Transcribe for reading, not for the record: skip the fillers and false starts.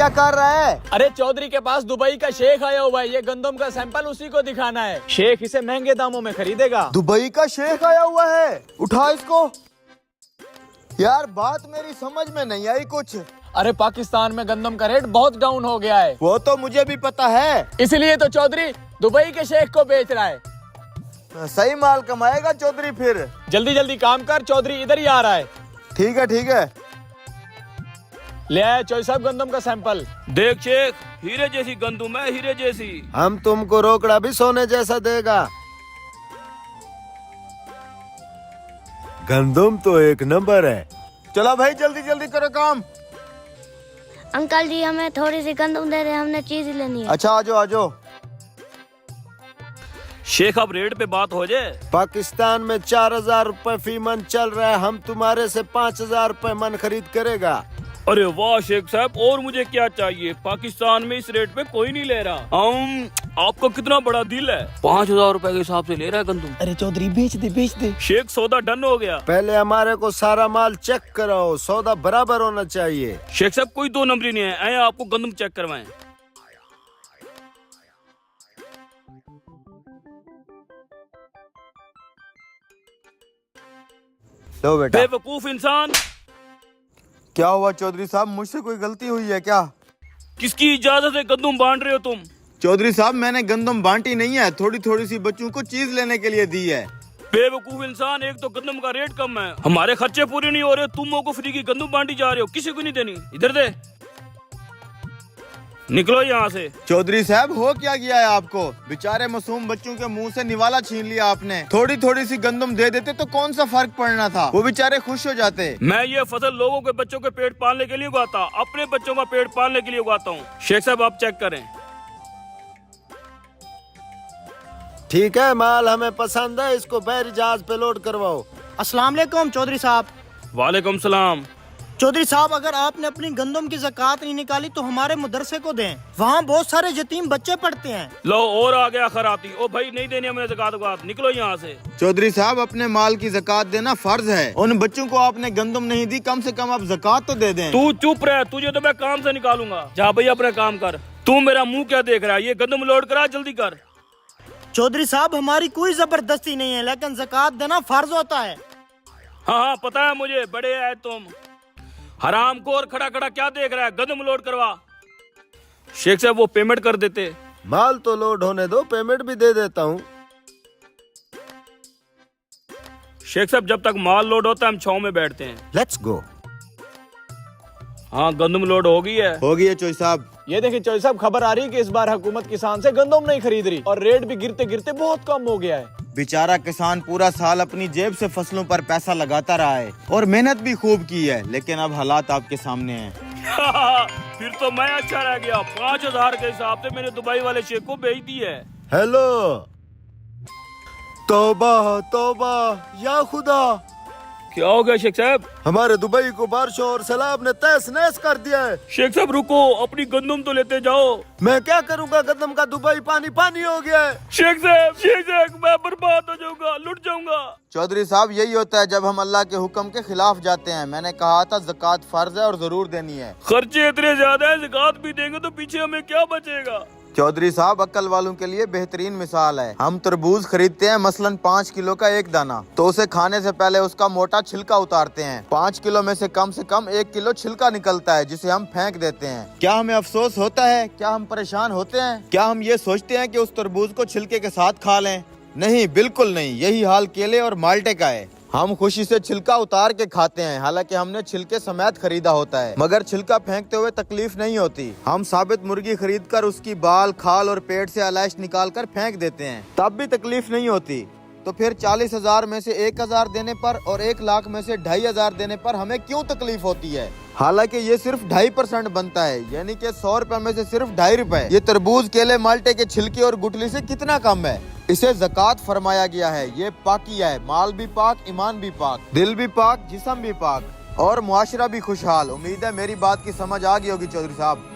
क्या कर रहा है? अरे चौधरी के पास दुबई का शेख आया हुआ है, ये गंदम का सैंपल उसी को दिखाना है। शेख इसे महंगे दामों में खरीदेगा। दुबई का शेख आया हुआ है, उठा इसको। यार बात मेरी समझ में नहीं आई कुछ। अरे पाकिस्तान में गंदम का रेट बहुत डाउन हो गया है। वो तो मुझे भी पता है, इसलिए तो चौधरी दुबई के शेख को बेच रहा है। सही माल कमाएगा चौधरी फिर। जल्दी जल्दी काम कर, चौधरी इधर ही आ रहा है। ठीक है ठीक है। ले आए चौधरी साहब गंदम का सैंपल। देख शेख, हीरे जैसी गंदम है, हीरे जैसी। हम तुमको रोकड़ा भी सोने जैसा देगा। गंदम तो एक नंबर है। चलो भाई जल्दी जल्दी करो काम। अंकल जी हमें थोड़ी सी गंदम दे रहे, हमने चीज लेनी है। अच्छा आजो आजो। शेख अब रेट पे बात हो जाए। पाकिस्तान में 4000 रुपए फी मन चल रहा है, हम तुम्हारे से 5000 रुपए मन खरीद करेगा। अरे वाह शेख साहब, और मुझे क्या चाहिए। पाकिस्तान में इस रेट पे कोई नहीं ले रहा। आपका कितना बड़ा दिल है, 5000 रुपए के हिसाब से ले रहा है गंदम। अरे चौधरी बेच दे। शेख सौदा डन हो गया। पहले हमारे को सारा माल चेक कराओ, सौदा बराबर होना चाहिए। शेख साहब कोई दो नंबरी नहीं है, आए आपको गंदम चेक करवाएं। लो बेटा। बेवकूफ इंसान, क्या हुआ चौधरी साहब, मुझसे कोई गलती हुई है क्या? किसकी इजाजत से गंदम बांट रहे हो तुम? चौधरी साहब मैंने गंदम बांटी नहीं है, थोड़ी थोड़ी सी बच्चों को चीज लेने के लिए दी है। बेवकूफ इंसान, एक तो गंदम का रेट कम है, हमारे खर्चे पूरे नहीं हो रहे, तुम लोगों को फ्री की गंदम बांटी जा रहे हो। किसी को नहीं देनी, इधर दे, निकलो यहाँ से। चौधरी साहब हो क्या गया है आपको? बेचारे मासूम बच्चों के मुंह से निवाला छीन लिया आपने। थोड़ी थोड़ी सी गंदम दे देते तो कौन सा फर्क पड़ना था, वो बेचारे खुश हो जाते। मैं ये फसल लोगों के बच्चों के पेट पालने के लिए उगाता, अपने बच्चों का पेट पालने के लिए उगाता हूँ। शेख साहब आप चेक करें। ठीक है, माल हमें पसंद है, इसको बहरी जहाज पे लोड करवाओ। अस्सलाम वालेकुम चौधरी साहब। वालेकुम सलाम। चौधरी साहब अगर आपने अपनी गंदम की ज़कात नहीं निकाली तो हमारे मदरसे को दें, वहाँ बहुत सारे यतीम बच्चे पढ़ते हैं। लो और आ गया खराती। ओ भाई नहीं देनी हमें ज़कात वकात, निकलो यहाँ से। चौधरी साहब अपने माल की ज़कात देना फर्ज है, उन बच्चों को आपने गंदम नहीं दी, कम से कम आप ज़कात तो दे दें। तू चुप रह, तुझे तो मैं काम से निकालूंगा। जा भाई अपना काम कर। तू मेरा मुंह क्या देख रहा है, ये गंदम लोड करा, जल्दी कर। चौधरी साहब हमारी कोई जबरदस्ती नहीं है, लेकिन ज़कात देना फर्ज होता है। हाँ पता है मुझे, बड़े आए तुम। हराम को और खड़ा खड़ा क्या देख रहा है, गंदम लोड करवा। शेख साहब वो पेमेंट कर देते। माल तो लोड होने दो, पेमेंट भी दे देता हूँ। शेख साहब जब तक माल लोड होता है हम छाव में बैठते हैं। Let's go. हाँ गंदम लोड हो गई है। हो गई है चौधरी साहब। ये देखिए चौधरी साहब, खबर आ रही है कि इस बार हुकूमत किसान से गंदम नहीं खरीद रही और रेट भी गिरते गिरते बहुत कम हो गया है। बेचारा किसान पूरा साल अपनी जेब से फसलों पर पैसा लगाता रहा है और मेहनत भी खूब की है, लेकिन अब हालात आपके सामने हैं। फिर तो मैं अच्छा रह गया। 5000 के हिसाब से मैंने दुबई वाले शेख को बेच दी है। हेलो, तौबा तौबा या खुदा। क्या हो गया शेख साहब? हमारे दुबई को बारिशों और सैलाब ने तहस नहस कर दिया है। शेख साहब रुको, अपनी गंदम तो लेते जाओ। मैं क्या करूंगा, गंदम का दुबई पानी पानी हो गया है। शेख साहब मैं बर्बाद हो जाऊंगा, लुट जाऊंगा। चौधरी साहब यही होता है जब हम अल्लाह के हुक्म के खिलाफ जाते हैं। मैंने कहा था ज़कात फर्ज है और जरूर देनी है। खर्चे इतने ज्यादा है, ज़कात भी देंगे तो पीछे हमें क्या बचेगा। चौधरी साहब अक्ल वालों के लिए बेहतरीन मिसाल है। हम तरबूज खरीदते हैं मसलन 5 किलो का एक दाना, तो उसे खाने से पहले उसका मोटा छिलका उतारते हैं। 5 किलो में से कम 1 किलो छिलका निकलता है, जिसे हम फेंक देते हैं। क्या हमें अफसोस होता है? क्या हम परेशान होते हैं? क्या हम ये सोचते हैं कि उस तरबूज को छिलके के साथ खा लें? नहीं, बिल्कुल नहीं। यही हाल केले और माल्टे का है। हम खुशी से छिलका उतार के खाते हैं, हालांकि हमने छिलके समेत खरीदा होता है, मगर छिलका फेंकते हुए तकलीफ नहीं होती। हम साबित मुर्गी खरीद कर उसकी बाल, खाल और पेट से आलाइश निकाल कर फेंक देते हैं, तब भी तकलीफ नहीं होती। तो फिर 40,000 में से 1,000 देने पर और 1 लाख में से 2,500 देने पर हमें क्यों तकलीफ होती है? हालांकि ये सिर्फ 2.5% बनता है, यानी कि 100 रुपए में से सिर्फ 2.5 रुपए। ये तरबूज, केले, माल्टे के छिलके और गुठली से कितना कम है। इसे ज़कात फरमाया गया है। ये पाकिया है, माल भी पाक, ईमान भी पाक, दिल भी पाक, जिस्म भी पाक और मुआशरा भी खुशहाल। उम्मीद है मेरी बात की समझ आ गई होगी चौधरी साहब।